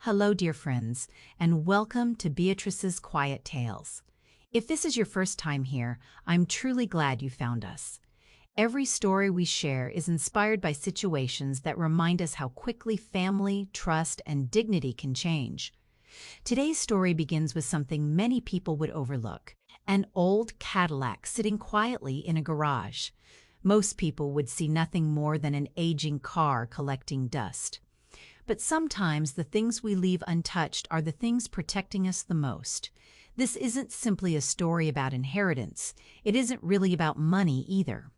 Hello, dear friends, and welcome to Beatrice's Quiet Tales. If this is your first time here, I'm truly glad you found us. Every story we share is inspired by situations that remind us how quickly family, trust, and dignity can change. Today's story begins with something many people would overlook: an old Cadillac sitting quietly in a garage. Most people would see nothing more than an aging car collecting dust. But sometimes the things we leave untouched are the things protecting us the most. This isn't simply a story about inheritance. It isn't really about money either.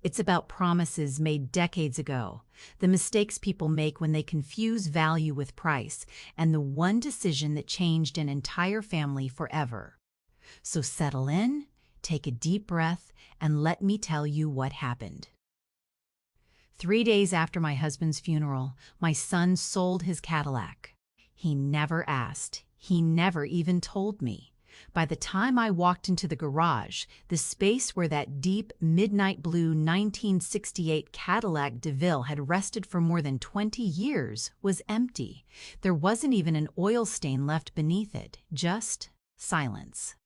It's about promises made decades ago, the mistakes people make when they confuse value with price, and the one decision that changed an entire family forever. So settle in, take a deep breath, and let me tell you what happened. 3 days after my husband's funeral, my son sold his Cadillac. He never asked. He never even told me. By the time I walked into the garage, the space where that deep, midnight blue 1968 Cadillac DeVille had rested for more than 20 years was empty. There wasn't even an oil stain left beneath it, just silence.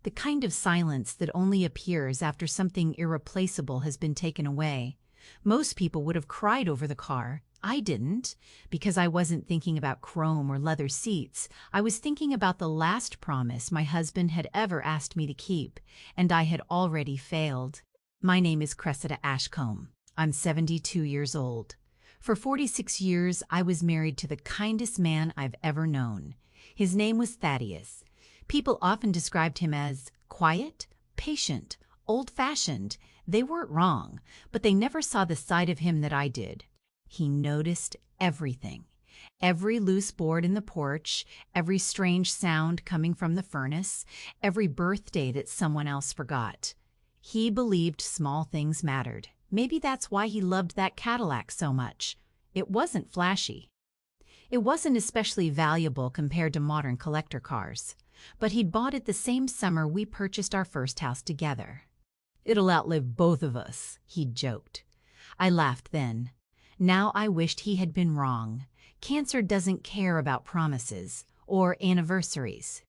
The kind of silence that only appears after something irreplaceable has been taken away. Most people would have cried over the car. I didn't, because I wasn't thinking about chrome or leather seats. I was thinking about the last promise my husband had ever asked me to keep, and I had already failed. My name is Cressida. I'm 72 years old. For 46 years, I was married to the kindest man I've ever known. His name was Thaddeus. People often described him as quiet, patient, old-fashioned. They weren't wrong, but they never saw the side of him that I did. He noticed everything. Every loose board in the porch, every strange sound coming from the furnace, every birthday that someone else forgot. He believed small things mattered. Maybe that's why he loved that Cadillac so much. It wasn't flashy. It wasn't especially valuable compared to modern collector cars. But he'd bought it the same summer we purchased our first house together. "It'll outlive both of us," he'd joked. I laughed then. Now I wished he had been wrong. Cancer doesn't care about promises, or anniversaries,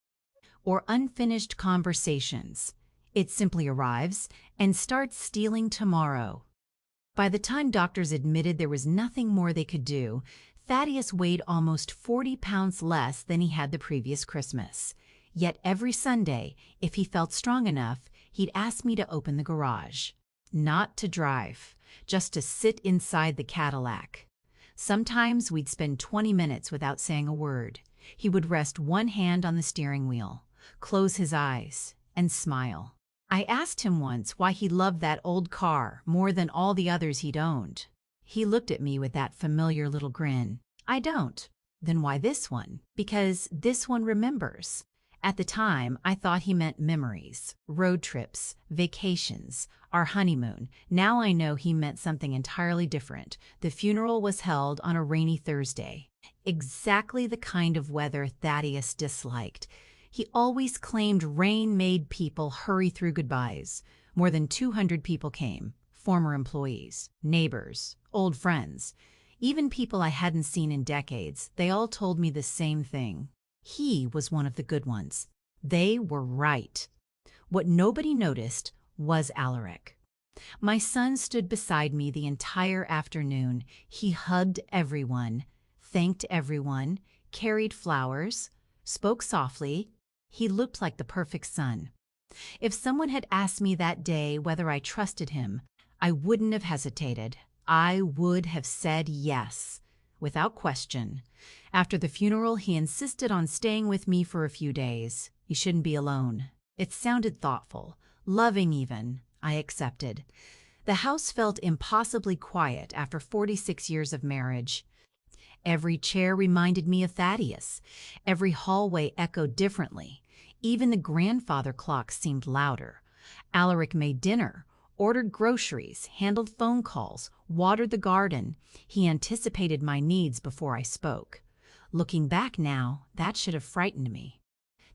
or unfinished conversations. It simply arrives and starts stealing tomorrow. By the time doctors admitted there was nothing more they could do, Thaddeus weighed almost 40 pounds less than he had the previous Christmas. Yet every Sunday, if he felt strong enough, he'd ask me to open the garage. Not to drive, just to sit inside the Cadillac. Sometimes we'd spend 20 minutes without saying a word. He would rest one hand on the steering wheel, close his eyes, and smile. I asked him once why he loved that old car more than all the others he'd owned. He looked at me with that familiar little grin. "I don't." "Then why this one?" "Because this one remembers." At the time, I thought he meant memories, road trips, vacations, our honeymoon. Now I know he meant something entirely different. The funeral was held on a rainy Thursday. Exactly the kind of weather Thaddeus disliked. He always claimed rain made people hurry through goodbyes. More than 200 people came. Former employees, neighbors, old friends, even people I hadn't seen in decades. They all told me the same thing. He was one of the good ones. They were right. What nobody noticed was Alaric. My son stood beside me the entire afternoon. He hugged everyone, thanked everyone, carried flowers, spoke softly. He looked like the perfect son. If someone had asked me that day whether I trusted him, I wouldn't have hesitated. I would have said yes, without question. After the funeral, he insisted on staying with me for a few days. "You shouldn't be alone." It sounded thoughtful, loving even. I accepted. The house felt impossibly quiet after 46 years of marriage. Every chair reminded me of Thaddeus. Every hallway echoed differently. Even the grandfather clock seemed louder. Alaric made dinner, ordered groceries, handled phone calls, watered the garden. He anticipated my needs before I spoke. Looking back now, that should have frightened me.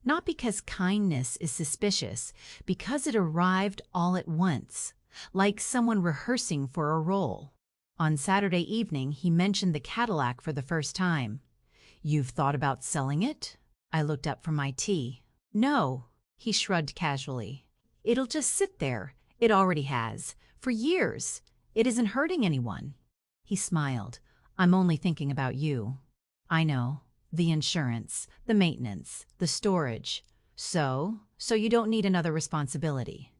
Not because kindness is suspicious, because it arrived all at once, like someone rehearsing for a role. On Saturday evening, he mentioned the Cadillac for the first time. You've thought about selling it? I looked up from my tea. No, he shrugged casually. It'll just sit there. It already has. For years. It isn't hurting anyone. He smiled. I'm only thinking about you. I know. The insurance, the maintenance, the storage. So you don't need another responsibility.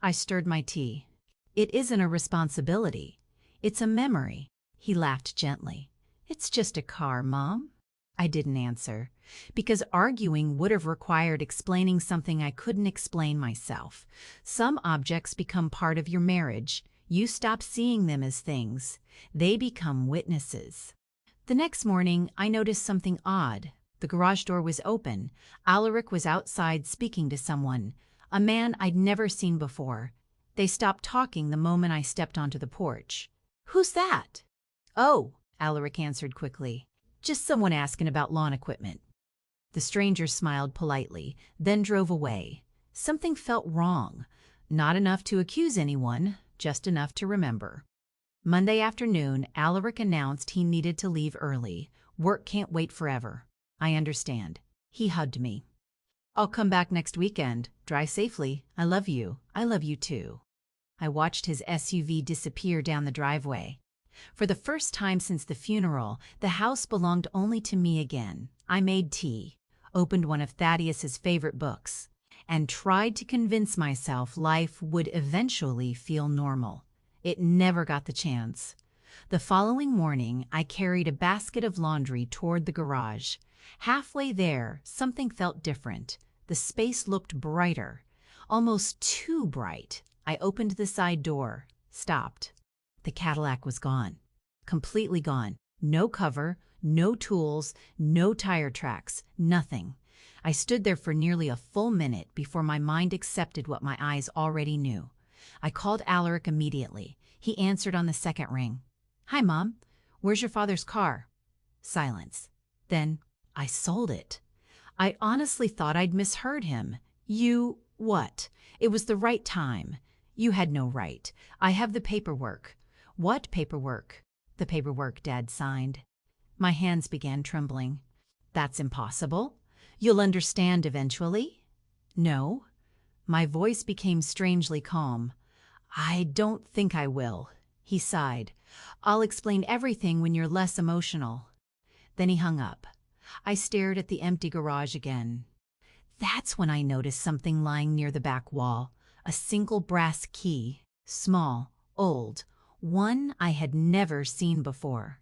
I stirred my tea. It isn't a responsibility. It's a memory. He laughed gently. It's just a car, Mom. I didn't answer, because arguing would have required explaining something I couldn't explain myself. Some objects become part of your marriage. You stop seeing them as things. They become witnesses. The next morning, I noticed something odd. The garage door was open. Alaric was outside speaking to someone, a man I'd never seen before. They stopped talking the moment I stepped onto the porch. Who's that? Oh, Alaric answered quickly. Just someone asking about lawn equipment. The stranger smiled politely, then drove away. Something felt wrong. Not enough to accuse anyone, just enough to remember. Monday afternoon, Alaric announced he needed to leave early. Work can't wait forever. I understand. He hugged me. I'll come back next weekend. Drive safely. I love you. I love you too. I watched his SUV disappear down the driveway. For the first time since the funeral, the house belonged only to me again. I made tea, opened one of Thaddeus's favorite books, and tried to convince myself life would eventually feel normal. It never got the chance. The following morning, I carried a basket of laundry toward the garage. Halfway there, something felt different. The space looked brighter, almost too bright. I opened the side door, stopped. The Cadillac was gone. Completely gone. No cover, no tools, no tire tracks, nothing. I stood there for nearly a full minute before my mind accepted what my eyes already knew. I called Alaric immediately. He answered on the second ring. Hi, Mom. Where's your father's car? Silence. Then, I sold it. I honestly thought I'd misheard him. You, what? It was the right time. You had no right. I have the paperwork. What paperwork? The paperwork Dad signed. My hands began trembling. That's impossible. You'll understand eventually. No. My voice became strangely calm. I don't think I will. He sighed. I'll explain everything when you're less emotional. Then he hung up. I stared at the empty garage again. That's when I noticed something lying near the back wall. A single brass key. Small, old. One I had never seen before.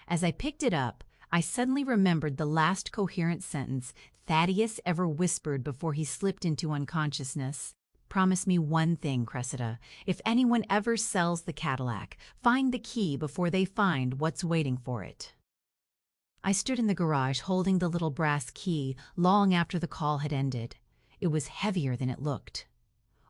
As I picked it up, I suddenly remembered the last coherent sentence Thaddeus ever whispered before he slipped into unconsciousness. Promise me one thing, Cressida. If anyone ever sells the Cadillac, find the key before they find what's waiting for it. I stood in the garage holding the little brass key long after the call had ended. It was heavier than it looked.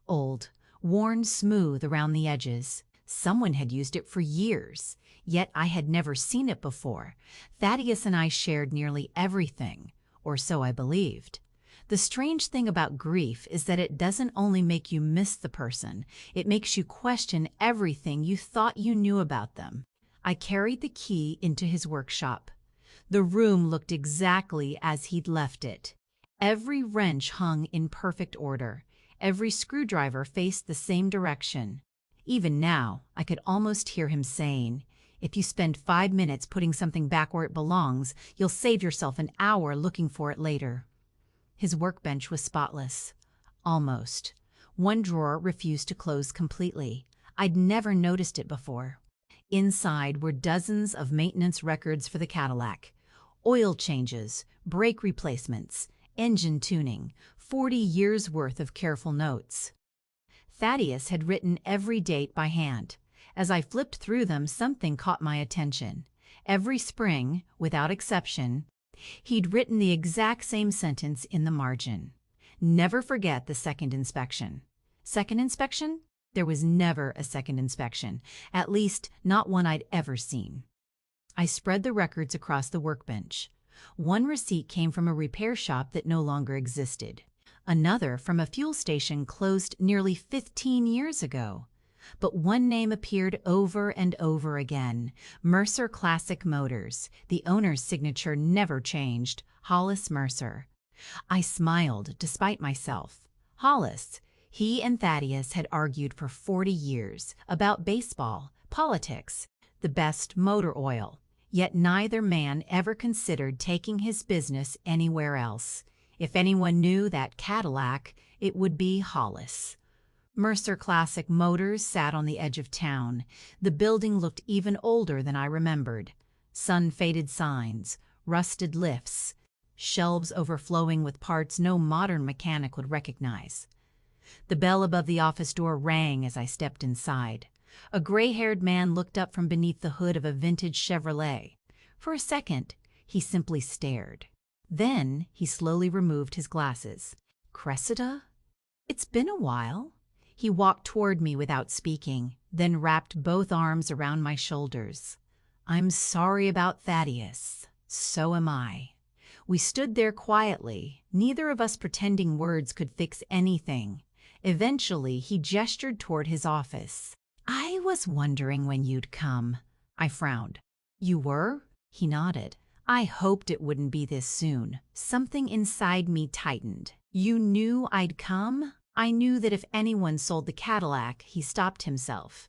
Old, worn smooth around the edges. Someone had used it for years, yet I had never seen it before. Thaddeus and I shared nearly everything, or so I believed. The strange thing about grief is that it doesn't only make you miss the person, it makes you question everything you thought you knew about them. I carried the key into his workshop. The room looked exactly as he'd left it. Every wrench hung in perfect order. Every screwdriver faced the same direction. Even now, I could almost hear him saying, if you spend 5 minutes putting something back where it belongs, you'll save yourself an hour looking for it later. His workbench was spotless. Almost. One drawer refused to close completely. I'd never noticed it before. Inside were dozens of maintenance records for the Cadillac. Oil changes, brake replacements, engine tuning, 40 years' worth of careful notes. Thaddeus had written every date by hand. As I flipped through them, something caught my attention. Every spring, without exception, he'd written the exact same sentence in the margin. Never forget the second inspection. Second inspection? There was never a second inspection, at least not one I'd ever seen. I spread the records across the workbench. One receipt came from a repair shop that no longer existed. Another from a fuel station closed nearly 15 years ago. But one name appeared over and over again: Mercer Classic Motors. The owner's signature never changed: Hollis Mercer. I smiled despite myself. Hollis. He and Thaddeus had argued for 40 years about baseball, politics, the best motor oil. Yet neither man ever considered taking his business anywhere else. If anyone knew that Cadillac, it would be Hollis. Mercer Classic Motors sat on the edge of town. The building looked even older than I remembered. Sun-faded signs, rusted lifts, shelves overflowing with parts no modern mechanic would recognize. The bell above the office door rang as I stepped inside. A gray-haired man looked up from beneath the hood of a vintage Chevrolet. For a second, he simply stared. Then he slowly removed his glasses. "Cressida? It's been a while." He walked toward me without speaking, then wrapped both arms around my shoulders. "I'm sorry about Thaddeus. So am I." We stood there quietly, neither of us pretending words could fix anything. Eventually, he gestured toward his office. "I was wondering when you'd come." I frowned. "You were?" He nodded. "I hoped it wouldn't be this soon." Something inside me tightened. "You knew I'd come?" "I knew that if anyone sold the Cadillac," he stopped himself,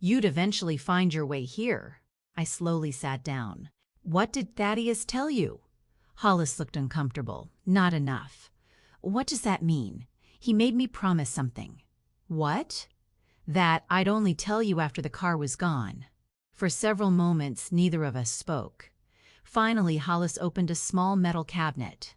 "you'd eventually find your way here." I slowly sat down. "What did Thaddeus tell you?" Hollis looked uncomfortable. "Not enough." "What does that mean?" "He made me promise something." "What?" "That I'd only tell you after the car was gone." For several moments, neither of us spoke. Finally, Hollis opened a small metal cabinet.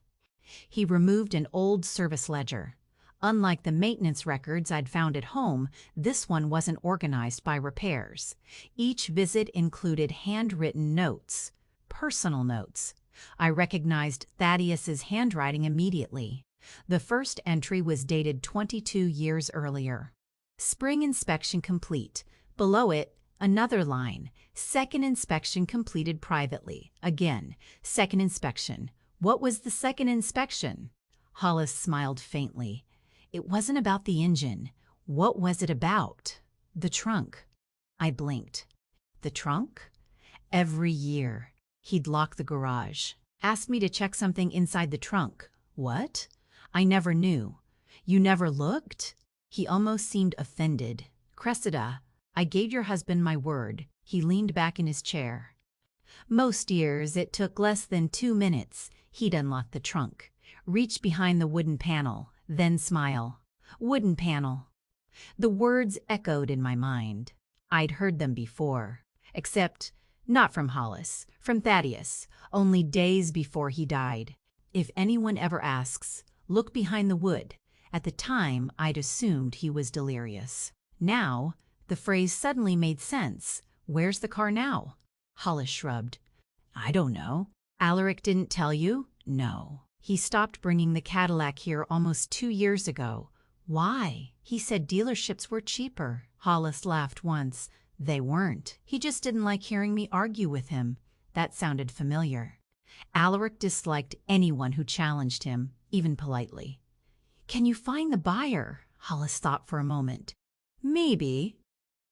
He removed an old service ledger. Unlike the maintenance records I'd found at home, this one wasn't organized by repairs. Each visit included handwritten notes, personal notes. I recognized Thaddeus's handwriting immediately. The first entry was dated 22 years earlier. "Spring inspection complete." Below it, another line: "Second inspection completed privately." Again, "Second inspection." What was the second inspection? Hollis smiled faintly. "It wasn't about the engine." "What was it about?" "The trunk." I blinked. "The trunk?" Every year, he'd lock the garage, ask me to check something inside the trunk. "What?" "I never knew." "You never looked?" He almost seemed offended. "Cressida, I gave your husband my word." He leaned back in his chair. "Most years it took less than 2 minutes. He'd unlock the trunk, reach behind the wooden panel, then smile. Wooden panel. The words echoed in my mind. I'd heard them before. Except, not from Hollis, from Thaddeus, only days before he died. "If anyone ever asks, look behind the wood." At the time, I'd assumed he was delirious. Now, the phrase suddenly made sense. "Where's the car now?" Hollis shrugged. "I don't know." "Alaric didn't tell you?" "No. He stopped bringing the Cadillac here almost 2 years ago." "Why?" "He said dealerships were cheaper." Hollis laughed once. "They weren't. He just didn't like hearing me argue with him." That sounded familiar. Alaric disliked anyone who challenged him, even politely. "Can you find the buyer?" Hollis thought for a moment. "Maybe."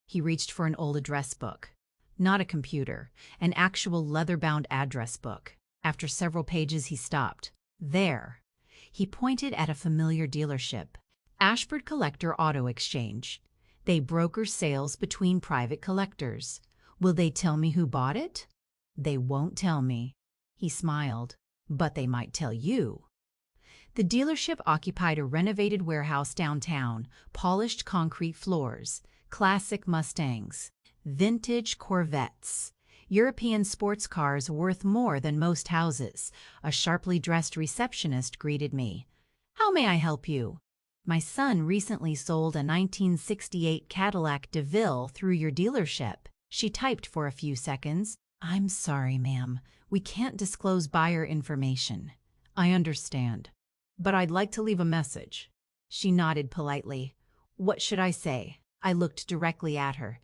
He reached for an old address book. Not a computer, an actual leather-bound address book. After several pages, he stopped. "There." He pointed at a familiar dealership. "Ashford Collector Auto Exchange. They broker sales between private collectors." "Will they tell me who bought it?" "They won't tell me." He smiled. "But they might tell you." The dealership occupied a renovated warehouse downtown, polished concrete floors, classic Mustangs, vintage Corvettes, European sports cars worth more than most houses. A sharply dressed receptionist greeted me. "How may I help you?" "My son recently sold a 1968 Cadillac DeVille through your dealership." She typed for a few seconds. "I'm sorry, ma'am. We can't disclose buyer information." "I understand. But I'd like to leave a message." She nodded politely. "What should I say?" I looked directly at her.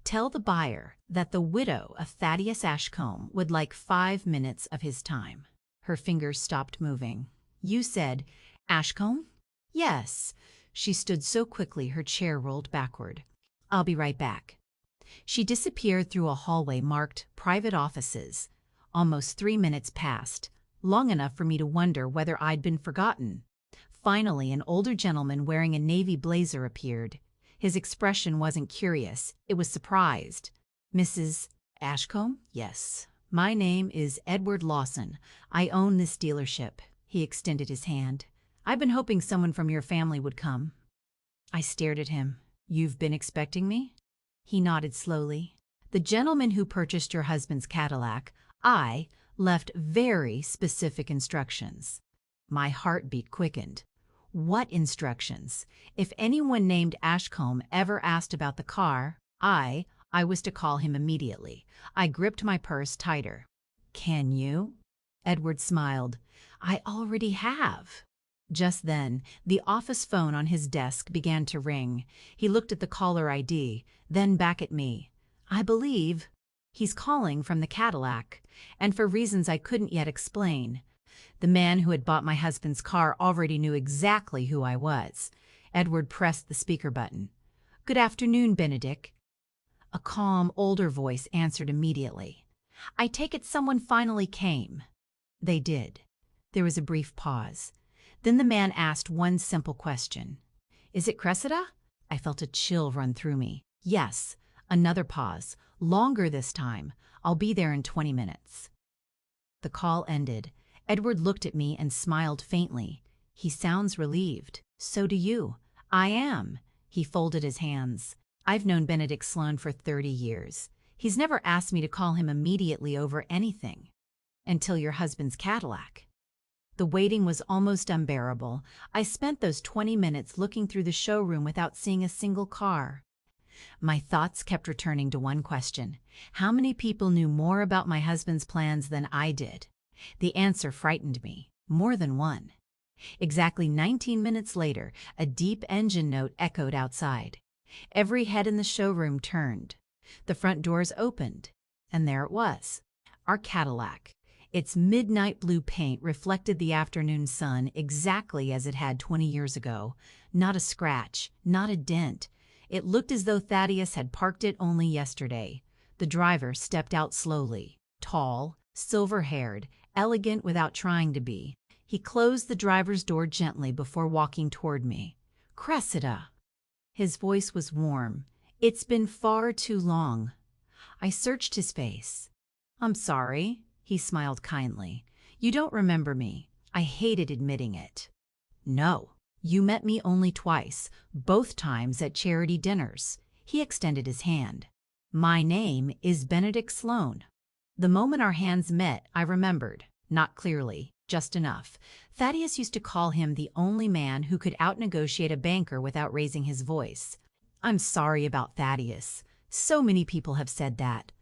"Tell the buyer that the widow of Thaddeus Ashcombe would like 5 minutes of his time." Her fingers stopped moving. "You said Ashcombe?" "Yes." She stood so quickly her chair rolled backward. I'll be right back." She disappeared through a hallway marked Private Offices. Almost 3 minutes passed, long enough for me to wonder whether I'd been forgotten. Finally, an older gentleman wearing a navy blazer appeared. His expression wasn't curious, it was surprised. "Mrs. Ashcombe?" "Yes. My name is Edward Lawson. I own this dealership." He extended his hand. "I've been hoping someone from your family would come." I stared at him. "You've been expecting me?" He nodded slowly. "The gentleman who purchased your husband's Cadillac, I left very specific instructions." My heartbeat quickened. What instructions? If anyone named Ashcombe ever asked about the car, I was to call him immediately. I gripped my purse tighter. "Can you?" Edward smiled. "I already have." Just then, the office phone on his desk began to ring. He looked at the caller ID, then back at me. "I believe he's calling from the Cadillac, and for reasons I couldn't yet explain." The man who had bought my husband's car already knew exactly who I was. Edward pressed the speaker button. "Good afternoon, Benedict." A calm, older voice answered immediately. "I take it someone finally came." They did. There was a brief pause. Then the man asked one simple question. "Is it Cressida?" I felt a chill run through me. "Yes." Another pause. "Longer this time. I'll be there in 20 minutes." The call ended. Edward looked at me and smiled faintly. "He sounds relieved. So do you." "I am." He folded his hands. "I've known Benedict Sloan for 30 years. He's never asked me to call him immediately over anything. Until your husband's Cadillac." The waiting was almost unbearable. I spent those 20 minutes looking through the showroom without seeing a single car. My thoughts kept returning to one question. How many people knew more about my husband's plans than I did? The answer frightened me. More than one. Exactly 19 minutes later, a deep engine note echoed outside. Every head in the showroom turned. The front doors opened, and there it was. Our Cadillac. Its midnight blue paint reflected the afternoon sun exactly as it had 20 years ago. Not a scratch, not a dent. It looked as though Thaddeus had parked it only yesterday. The driver stepped out slowly. Tall, silver-haired, elegant without trying to be. He closed the driver's door gently before walking toward me. "Cressida." His voice was warm. "It's been far too long." I searched his face. "I'm sorry." He smiled kindly. "You don't remember me." I hated admitting it. "No. You met me only twice, both times at charity dinners." He extended his hand. "My name is Benedict Sloan." The moment our hands met, I remembered. Not clearly, just enough. Thaddeus used to call him the only man who could out-negotiate a banker without raising his voice. "I'm sorry about Thaddeus. So many people have said that."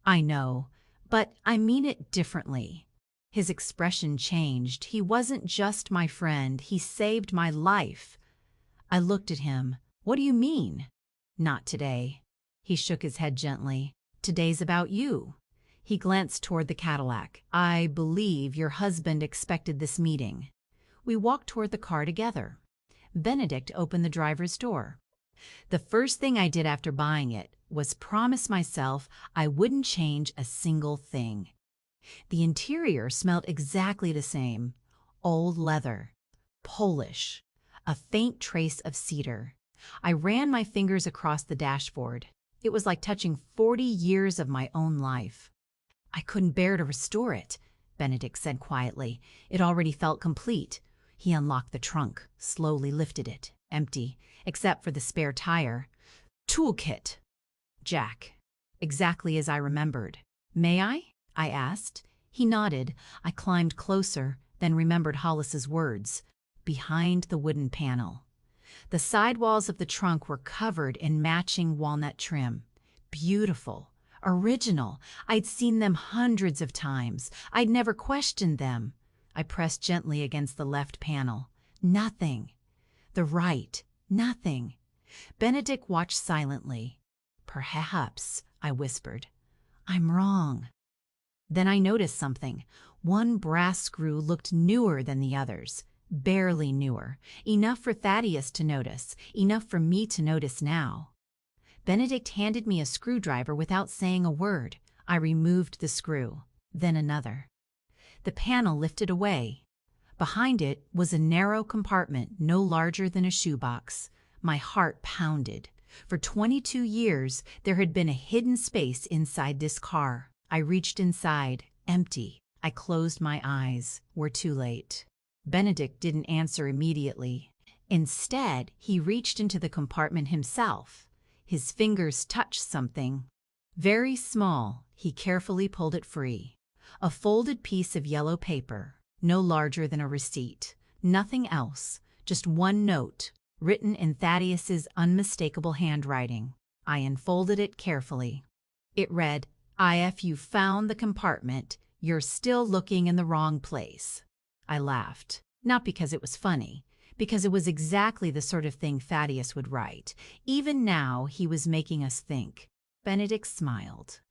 "I know, but I mean it differently." His expression changed. "He wasn't just my friend, he saved my life." I looked at him. "What do you mean?" "Not today." He shook his head gently. "Today's about you." He glanced toward the Cadillac. "I believe your husband expected this meeting." We walked toward the car together. Benedict opened the driver's door. The first thing I did after buying it was promise myself I wouldn't change a single thing. The interior smelled exactly the same. Old leather. Polish. A faint trace of cedar. I ran my fingers across the dashboard. It was like touching 40 years of my own life. "I couldn't bear to restore it," Benedict said quietly. It already felt complete. He unlocked the trunk, slowly lifted it. Empty, except for the spare tire. "Toolkit." "Jack." Exactly as I remembered. "May I?" I asked. He nodded. I climbed closer, then remembered Hollis's words. Behind the wooden panel. The sidewalls of the trunk were covered in matching walnut trim. Beautiful. Original. I'd seen them hundreds of times. I'd never questioned them. I pressed gently against the left panel. Nothing. The right. Nothing. Benedict watched silently. "Perhaps," I whispered. "I'm wrong." Then I noticed something. One brass screw looked newer than the others. Barely newer. Enough for Thaddeus to notice. Enough for me to notice now. Benedict handed me a screwdriver without saying a word. I removed the screw, then another. The panel lifted away. Behind it was a narrow compartment no larger than a shoebox. My heart pounded. For 22 years, there had been a hidden space inside this car. I reached inside, empty. I closed my eyes. We're too late. Benedict didn't answer immediately. Instead, he reached into the compartment himself. His fingers touched something. Very small, he carefully pulled it free. A folded piece of yellow paper, no larger than a receipt. Nothing else, just one note, written in Thaddeus's unmistakable handwriting. I unfolded it carefully. It read, "If you found the compartment, you're still looking in the wrong place." I laughed, not because it was funny, because it was exactly the sort of thing Thaddeus would write. Even now, he was making us think. Benedict smiled.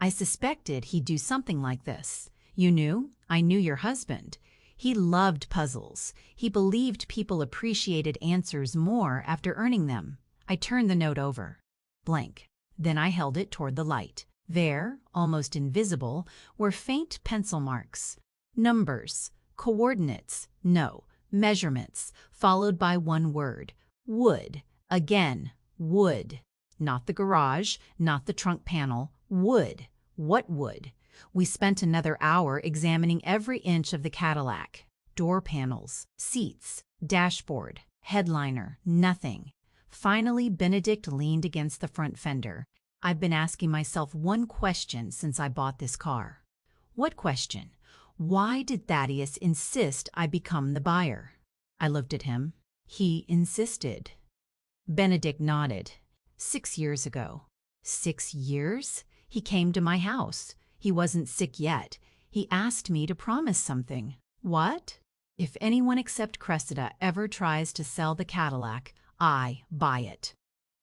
"I suspected he'd do something like this. You knew? I knew your husband. He loved puzzles. He believed people appreciated answers more after earning them." I turned the note over. Blank. Then I held it toward the light. There, almost invisible, were faint pencil marks. Numbers. Coordinates. No. Measurements. Followed by one word. Wood. Again. Wood. Not the garage, not the trunk panel. Wood. What wood? We spent another hour examining every inch of the Cadillac. Door panels, seats, dashboard, headliner, nothing. Finally, Benedict leaned against the front fender. I've been asking myself one question since I bought this car. What question? Why did Thaddeus insist I become the buyer? I looked at him. He insisted. Benedict nodded. 6 years ago. 6 years? He came to my house. He wasn't sick yet. He asked me to promise something. What? If anyone except Cressida ever tries to sell the Cadillac, I buy it.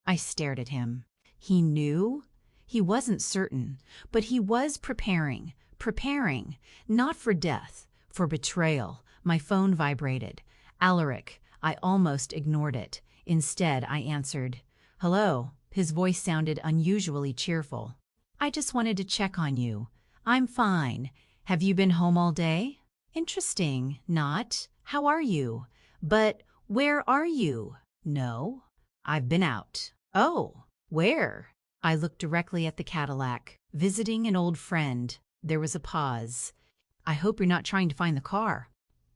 I stared at him. He knew? He wasn't certain, but he was preparing. Preparing. Not for death, for betrayal. My phone vibrated. Alaric. I almost ignored it. Instead, I answered. "Hello." His voice sounded unusually cheerful. "I just wanted to check on you. I'm fine. Have you been home all day?" "Interesting. Not. How are you?" "But where are you?" "No. I've been out." "Oh, where?" I looked directly at the Cadillac. "Visiting an old friend." There was a pause. "I hope you're not trying to find the car."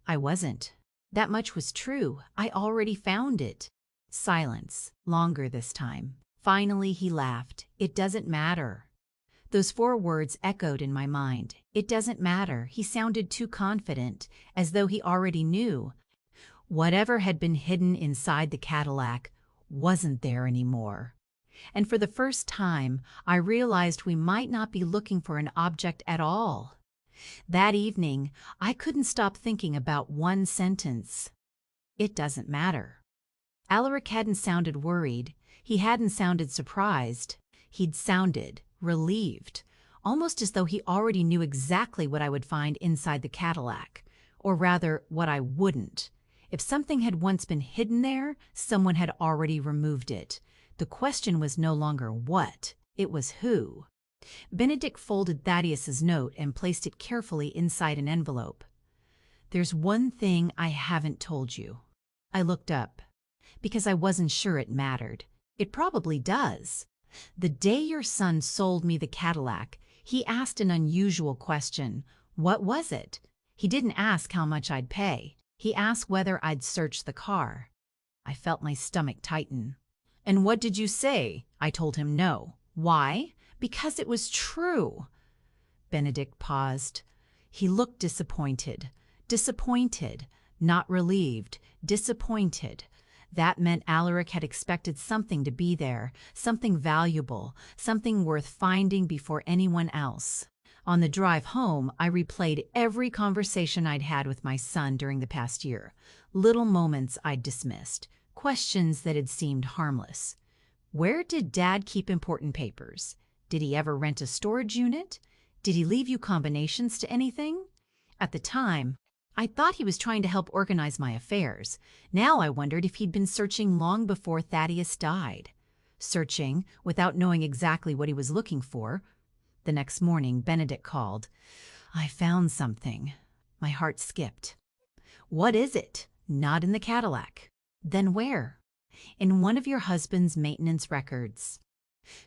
I wasn't. That much was true. I already found it. Silence. Longer this time. Finally, he laughed. "It doesn't matter." Those 4 words echoed in my mind. It doesn't matter. He sounded too confident, as though he already knew. Whatever had been hidden inside the Cadillac wasn't there anymore. And for the first time, I realized we might not be looking for an object at all. That evening, I couldn't stop thinking about one sentence. It doesn't matter. Alaric hadn't sounded worried. He hadn't sounded surprised. He'd sounded relieved, almost as though he already knew exactly what I would find inside the Cadillac, or rather, what I wouldn't. If something had once been hidden there, someone had already removed it. The question was no longer what, it was who. Benedict folded Thaddeus's note and placed it carefully inside an envelope. "There's one thing I haven't told you." I looked up, because I wasn't sure it mattered. It probably does. The day your son sold me the Cadillac, he asked an unusual question. What was it? He didn't ask how much I'd pay. He asked whether I'd search the car. I felt my stomach tighten. "And what did you say?" I told him no. "Why?" "Because it was true." Benedict paused. He looked disappointed. Disappointed. Not relieved. Disappointed. That meant Alaric had expected something to be there, something valuable, something worth finding before anyone else. On the drive home, I replayed every conversation I'd had with my son during the past year. Little moments I'd dismissed. Questions that had seemed harmless. Where did Dad keep important papers? Did he ever rent a storage unit? Did he leave you combinations to anything? At the time, I thought he was trying to help organize my affairs. Now I wondered if he'd been searching long before Thaddeus died. searching without knowing exactly what he was looking for. The next morning, Benedict called. "I found something." My heart skipped. "What is it?" "Not in the Cadillac." "Then where?" "In one of your husband's maintenance records."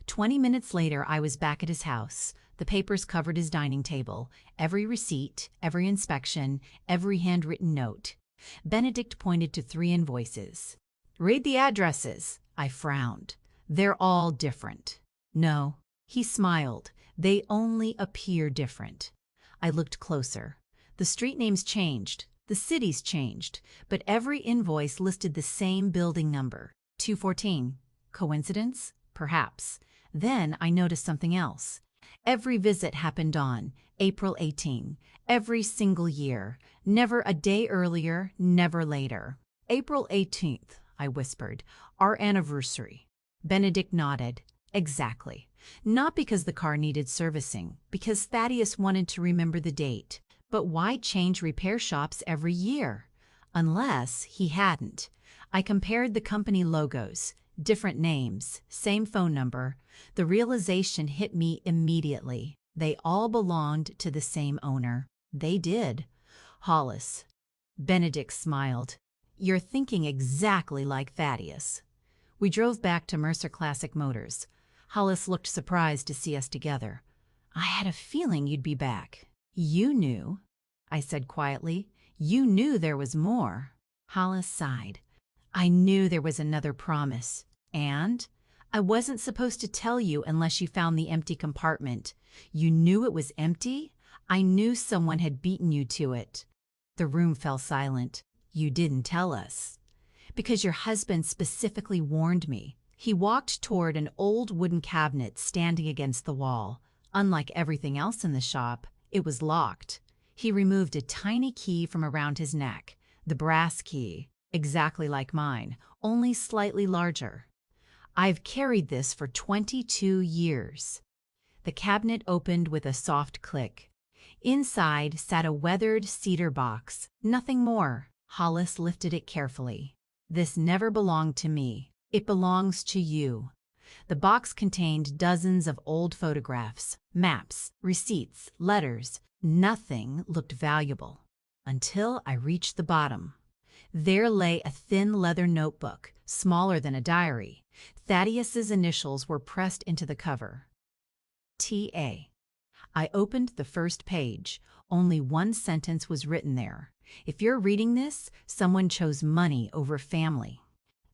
20 minutes later, I was back at his house. The papers covered his dining table, every receipt, every inspection, every handwritten note. Benedict pointed to 3 invoices. "Read the addresses." I frowned. "They're all different." "No." He smiled. "They only appear different." I looked closer. The street names changed, the cities changed, but every invoice listed the same building number, 214. Coincidence? Perhaps. Then I noticed something else. Every visit happened on April 18, every single year, never a day earlier, never later. "April 18th, I whispered. "Our anniversary." Benedict nodded. "Exactly. Not because the car needed servicing, because Thaddeus wanted to remember the date. But why change repair shops every year? Unless he hadn't." I compared the company logos, different names, same phone number. The realization hit me immediately. They all belonged to the same owner. They did. "Hollis." Benedict smiled. "You're thinking exactly like Thaddeus." We drove back to Mercer Classic Motors. Hollis looked surprised to see us together. "I had a feeling you'd be back." "You knew," I said quietly. "You knew there was more." Hollis sighed. "I knew there was another promise. And I wasn't supposed to tell you unless you found the empty compartment. You knew it was empty? I knew someone had beaten you to it." The room fell silent. "You didn't tell us." "Because your husband specifically warned me." He walked toward an old wooden cabinet standing against the wall. Unlike everything else in the shop, it was locked. He removed a tiny key from around his neck, the brass key, exactly like mine, only slightly larger. "I've carried this for 22 years." The cabinet opened with a soft click. Inside sat a weathered cedar box, nothing more. Hollis lifted it carefully. "This never belonged to me. It belongs to you." The box contained dozens of old photographs, maps, receipts, letters. Nothing looked valuable. Until I reached the bottom. There lay a thin leather notebook, smaller than a diary. Thaddeus's initials were pressed into the cover. T.A. I opened the first page. Only one sentence was written there. "If you're reading this, someone chose money over family."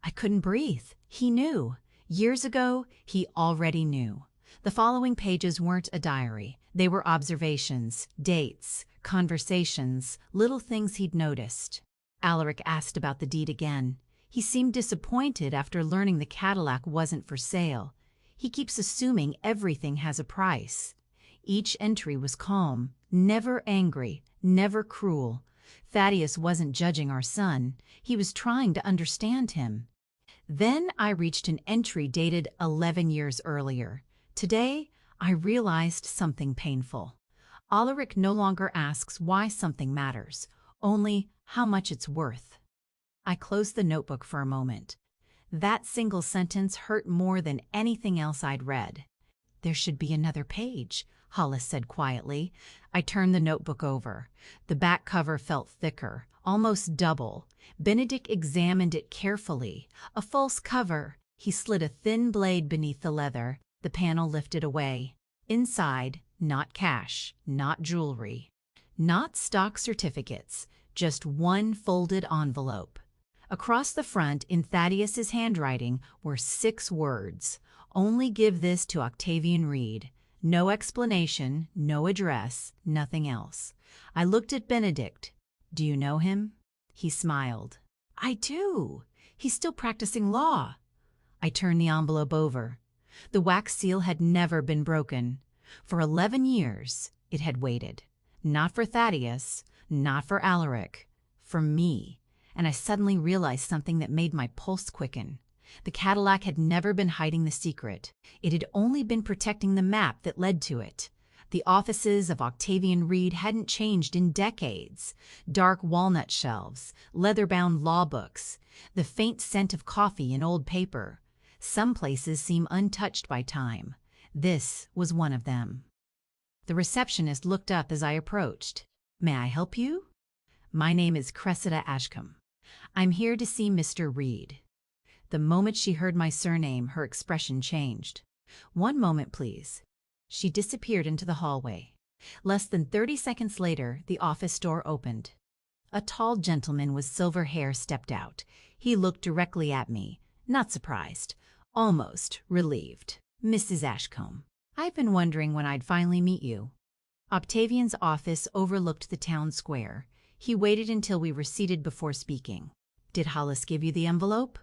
I couldn't breathe. He knew. Years ago, he already knew. The following pages weren't a diary. They were observations, dates, conversations, little things he'd noticed. Alaric asked about the deed again. He seemed disappointed after learning the Cadillac wasn't for sale. He keeps assuming everything has a price. Each entry was calm, never angry, never cruel. Thaddeus wasn't judging our son. He was trying to understand him. Then I reached an entry dated 11 years earlier. Today, I realized something painful. Alaric no longer asks why something matters, only how much it's worth. I closed the notebook for a moment. That single sentence hurt more than anything else I'd read. "There should be another page," Hollis said quietly. I turned the notebook over. The back cover felt thicker, almost double. Benedict examined it carefully. A false cover. He slid a thin blade beneath the leather. The panel lifted away. Inside, not cash, not jewelry, not stock certificates, just one folded envelope. Across the front, in Thaddeus's handwriting, were 6 words. "Only give this to Octavian Reed." No explanation, no address, nothing else. I looked at Benedict. "Do you know him?" He smiled. "I do. He's still practicing law." I turned the envelope over. The wax seal had never been broken. For 11 years, it had waited. Not for Thaddeus, not for Alaric, for me. And I suddenly realized something that made my pulse quicken. The Cadillac had never been hiding the secret. It had only been protecting the map that led to it. The offices of Octavian Reed hadn't changed in decades. Dark walnut shelves, leather-bound law books, the faint scent of coffee and old paper. Some places seem untouched by time. This was one of them. The receptionist looked up as I approached. "May I help you?" "My name is Cressida Ashcombe. I'm here to see Mr. Reed." The moment she heard my surname, her expression changed. "One moment, please." She disappeared into the hallway. Less than 30 seconds later, the office door opened. A tall gentleman with silver hair stepped out. He looked directly at me, not surprised, almost relieved. "Mrs. Ashcombe, I've been wondering when I'd finally meet you." Octavian's office overlooked the town square. He waited until we were seated before speaking. "Did Hollis give you the envelope?"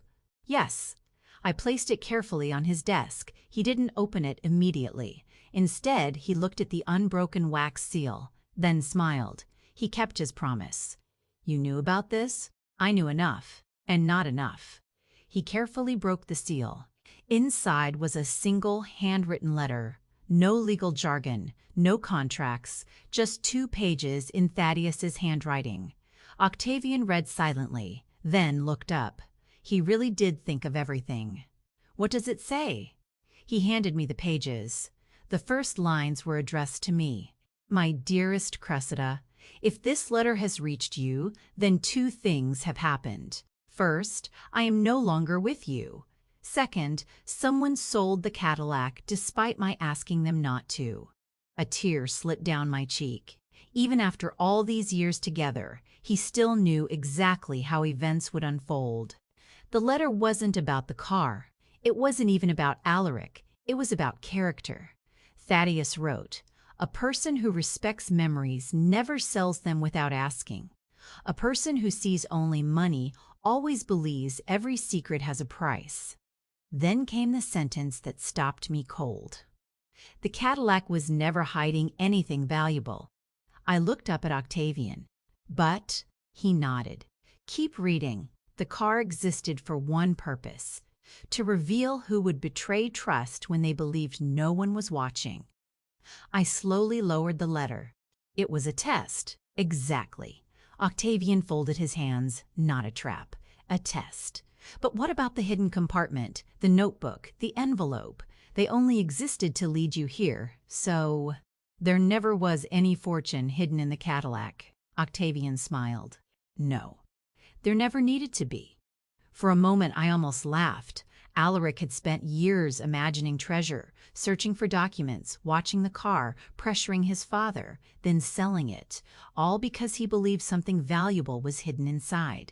"Yes." I placed it carefully on his desk. He didn't open it immediately. Instead, he looked at the unbroken wax seal, then smiled. He kept his promise. "You knew about this?" I knew enough, and not enough. He carefully broke the seal. Inside was a single handwritten letter. No legal jargon, no contracts, just 2 pages in Thaddeus's handwriting. Octavian read silently, then looked up. He really did think of everything. "What does it say?" He handed me the pages. The first lines were addressed to me. "My dearest Cressida, if this letter has reached you, then 2 things have happened. First, I am no longer with you. Second, someone sold the Cadillac despite my asking them not to." A tear slipped down my cheek. Even after all these years together, he still knew exactly how events would unfold. The letter wasn't about the car. It wasn't even about Alaric. It was about character. Thaddeus wrote, "A person who respects memories never sells them without asking. A person who sees only money always believes every secret has a price." Then came the sentence that stopped me cold. The Cadillac was never hiding anything valuable. I looked up at Octavian. "But," he nodded. "Keep reading. The car existed for one purpose: to reveal who would betray trust when they believed no one was watching." I slowly lowered the letter. It was a test. Exactly. Octavian folded his hands. Not a trap. A test. But what about the hidden compartment, the notebook, the envelope? They only existed to lead you here, so... "There never was any fortune hidden in the Cadillac." Octavian smiled. "No. There never needed to be." For a moment I almost laughed. Alaric had spent years imagining treasure, searching for documents, watching the car, pressuring his father, then selling it, all because he believed something valuable was hidden inside.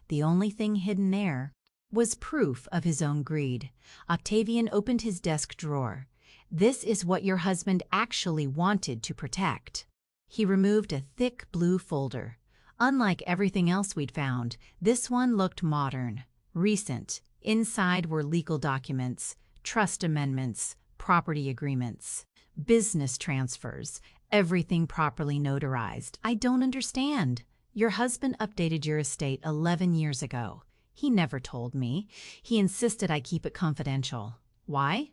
The only thing hidden there was proof of his own greed. Octavian opened his desk drawer. "This is what your husband actually wanted to protect." He removed a thick blue folder. Unlike everything else we'd found, this one looked modern, recent. Inside were legal documents, trust amendments, property agreements, business transfers, everything properly notarized. "I don't understand. Your husband updated your estate 11 years ago. He never told me. He insisted I keep it confidential." "Why?"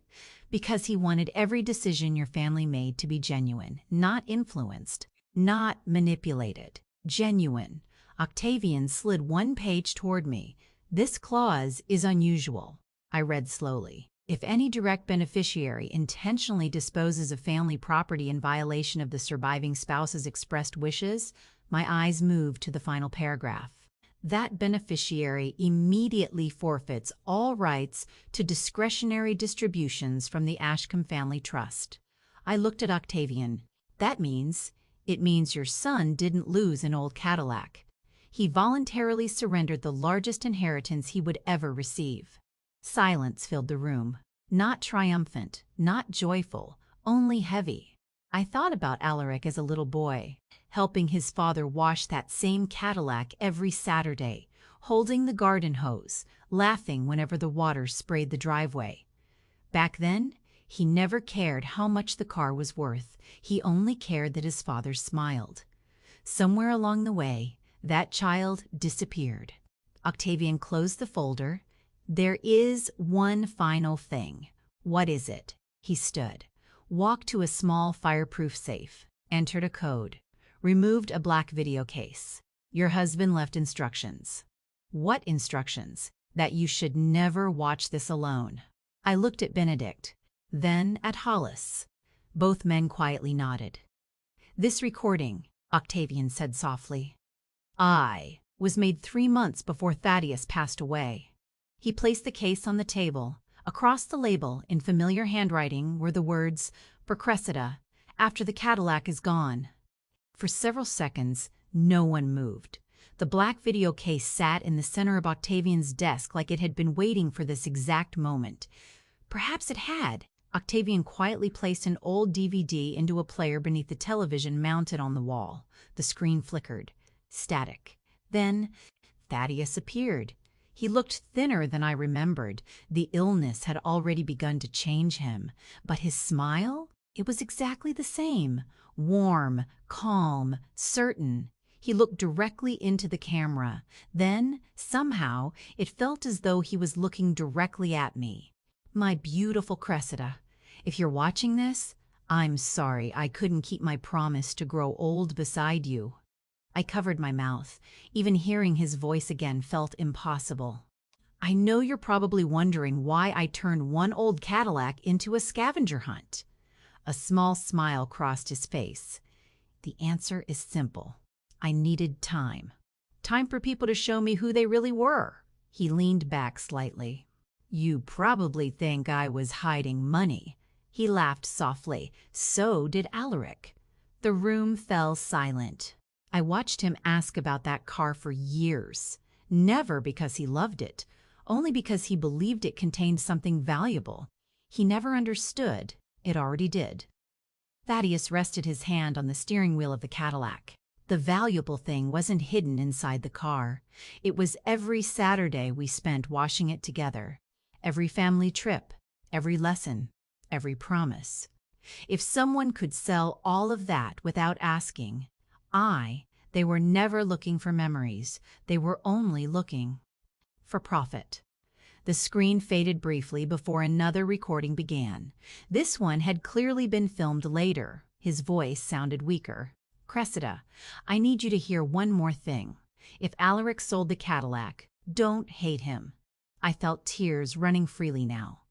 "Because he wanted every decision your family made to be genuine, not influenced, not manipulated. Genuine." Octavian slid 1 page toward me. "This clause is unusual." I read slowly. "If any direct beneficiary intentionally disposes of family property in violation of the surviving spouse's expressed wishes," my eyes moved to the final paragraph. "That beneficiary immediately forfeits all rights to discretionary distributions from the Ashcombe family trust." I looked at Octavian. It means your son didn't lose an old Cadillac. He voluntarily surrendered the largest inheritance he would ever receive." Silence filled the room. Not triumphant, not joyful, only heavy. I thought about Alaric as a little boy, helping his father wash that same Cadillac every Saturday, holding the garden hose, laughing whenever the water sprayed the driveway. Back then, he never cared how much the car was worth. He only cared that his father smiled. Somewhere along the way, that child disappeared. Octavian closed the folder. "There is one final thing." "What is it?" He stood, walked to a small fireproof safe, entered a code, removed a black video case. "Your husband left instructions." "What instructions?" "That you should never watch this alone." I looked at Benedict, then at Hollis. Both men quietly nodded. "This recording," Octavian said softly, was made 3 months before Thaddeus passed away." He placed the case on the table. Across the label, in familiar handwriting, were the words, "For Cressida, after the Cadillac is gone." For several seconds, no one moved. The black video case sat in the center of Octavian's desk like it had been waiting for this exact moment. Perhaps it had. Octavian quietly placed an old DVD into a player beneath the television mounted on the wall. The screen flickered. Static. Then Thaddeus appeared. He looked thinner than I remembered. The illness had already begun to change him. But his smile? It was exactly the same. Warm, calm, certain. He looked directly into the camera. Then, somehow, it felt as though he was looking directly at me. "My beautiful Cressida, if you're watching this, I'm sorry I couldn't keep my promise to grow old beside you." I covered my mouth. Even hearing his voice again felt impossible. "I know you're probably wondering why I turned one old Cadillac into a scavenger hunt." A small smile crossed his face. "The answer is simple. I needed time. Time for people to show me who they really were." He leaned back slightly. "You probably think I was hiding money." He laughed softly. So did Alaric. The room fell silent. I watched him ask about that car for years. Never because he loved it, only because he believed it contained something valuable. He never understood. It already did. Thaddeus rested his hand on the steering wheel of the Cadillac. The valuable thing wasn't hidden inside the car. It was every Saturday we spent washing it together. Every family trip, every lesson, every promise. If someone could sell all of that without asking, they were never looking for memories. They were only looking for profit. The screen faded briefly before another recording began. This one had clearly been filmed later. His voice sounded weaker. "Cressida, I need you to hear one more thing. If Alaric sold the Cadillac, don't hate him." I felt tears running freely now.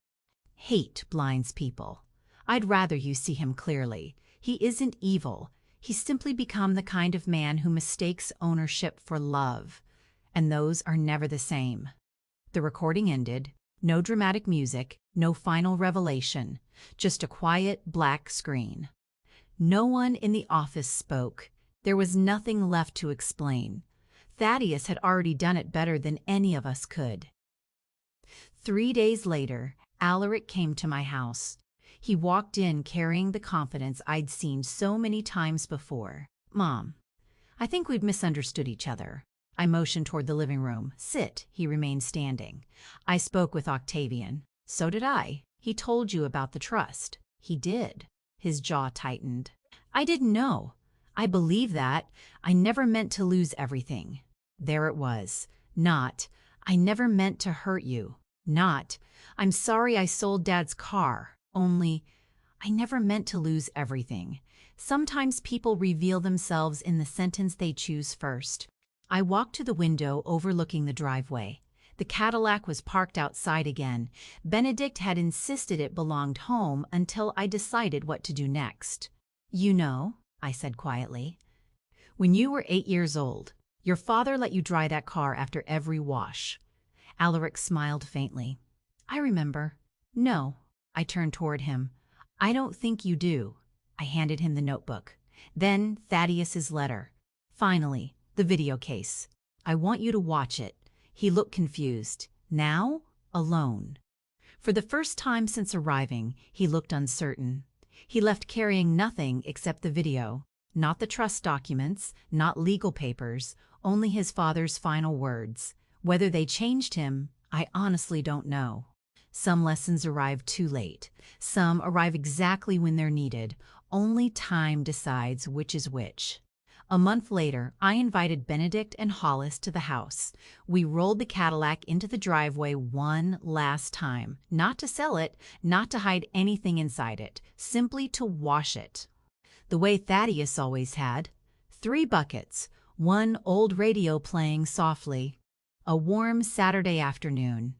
Hate blinds people. I'd rather you see him clearly. He isn't evil. He's simply become the kind of man who mistakes ownership for love. And those are never the same. The recording ended. No dramatic music, no final revelation. Just a quiet, black screen. No one in the office spoke. There was nothing left to explain. Thaddeus had already done it better than any of us could. 3 days later, Alaric came to my house. He walked in carrying the confidence I'd seen so many times before. "Mom, I think we've misunderstood each other." I motioned toward the living room. "Sit." He remained standing. "I spoke with Octavian." "So did I. He told you about the trust." "He did." His jaw tightened. "I didn't know. I believe that. I never meant to lose everything." There it was. Not, "I never meant to hurt you." Not, "I'm sorry I sold Dad's car." Only, "I never meant to lose everything." Sometimes people reveal themselves in the sentence they choose first. I walked to the window overlooking the driveway. The Cadillac was parked outside again. Benedict had insisted it belonged home until I decided what to do next. "You know," I said quietly, "when you were 8 years old, your father let you dry that car after every wash." Alaric smiled faintly. "I remember." "No." I turned toward him. "I don't think you do." I handed him the notebook. Then Thaddeus's letter. Finally, the video case. "I want you to watch it." He looked confused. Now, alone. For the first time since arriving, he looked uncertain. He left carrying nothing except the video. Not the trust documents, not legal papers, only his father's final words. Whether they changed him, I honestly don't know. Some lessons arrive too late. Some arrive exactly when they're needed. Only time decides which is which. A month later, I invited Benedict and Hollis to the house. We rolled the Cadillac into the driveway one last time. Not to sell it, not to hide anything inside it, simply to wash it. The way Thaddeus always had. 3 buckets, one old radio playing softly. A warm Saturday afternoon.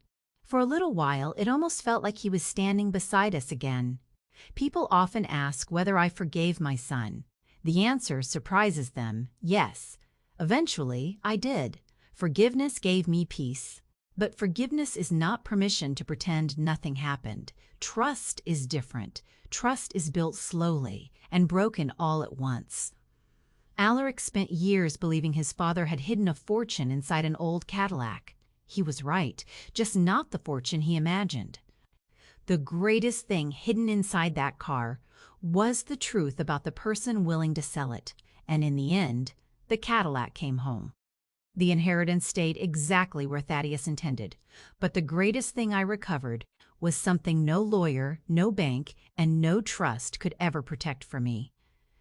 For a little while, it almost felt like he was standing beside us again. People often ask whether I forgave my son. The answer surprises them: yes. Eventually, I did. Forgiveness gave me peace. But forgiveness is not permission to pretend nothing happened. Trust is different. Trust is built slowly and broken all at once. Alaric spent years believing his father had hidden a fortune inside an old Cadillac. He was right, just not the fortune he imagined. The greatest thing hidden inside that car was the truth about the person willing to sell it. And in the end, the Cadillac came home. The inheritance stayed exactly where Thaddeus intended. But the greatest thing I recovered was something no lawyer, no bank, and no trust could ever protect for me: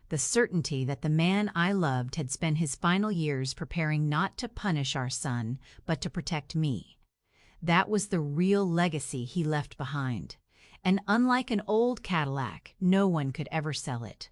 the certainty that the man I loved had spent his final years preparing not to punish our son, but to protect me. That was the real legacy he left behind. And unlike an old Cadillac, no one could ever sell it.